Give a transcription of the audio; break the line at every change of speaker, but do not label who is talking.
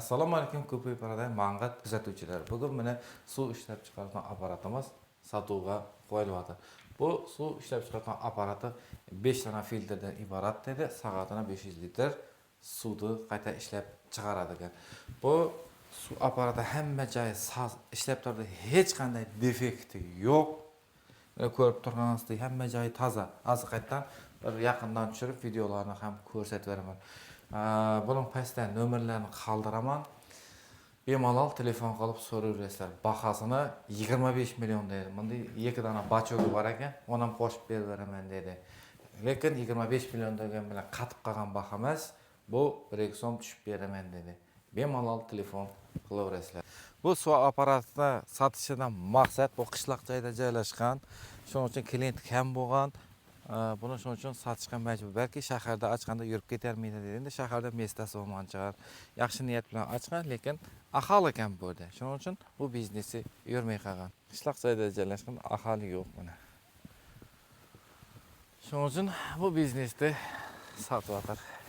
Assalomu alaykum ko'pay parada mang'at kuzatuvchilar. Bugun mana suv ishlab chiqaradigan apparatimiz sotuvga qo'yilyapti. Bu suv ishlab chiqaradigan apparati 5 dona filtrdan iborat dedi. Soatida 500 litr suvni qayta ishlab chiqaradi ekan. Bu suv apparati hamma joyi ishlab turadi, hech qanday defekti yo'q. Ko'rib turganingizdek hamma joyi toza. Hozir qaytadan bir yaqindan tushirib videolarni ham ko'rsatib beraman. Bunun pastdan nomerlarini qoldiraman. Bemalol telefon qilib so'rayversizlar. Bahosini 25 million dedi. Bunda 2 dona bachogi bor ekan, onu ham qo'shib berib beraman dedi. Lekin 25 million degan bilan qatib qolgan baho emas, bu 1 so'm tushib beraman dedi. Bemalol telefon qilaverasizlar. Bu suv apparatini sotishidan maqsad bu qishloq joyda joylashgan. Shuning uchun klient kam bo'lgan. Buni shuning uchun sotishga majbur. Balki shaharda ochganda yurib ketarmidi dedi. Endi shaharda mestasi bo'lgan chiqar. Yaxshi niyat bilan ochgan, lekin aholi kam bo'ldi. Shuning uchun bu biznesi yurmay qolgan. Qishloq joyda joylashgan, aholi yo'q buni. Shuning uchun bu biznesni sotyapti.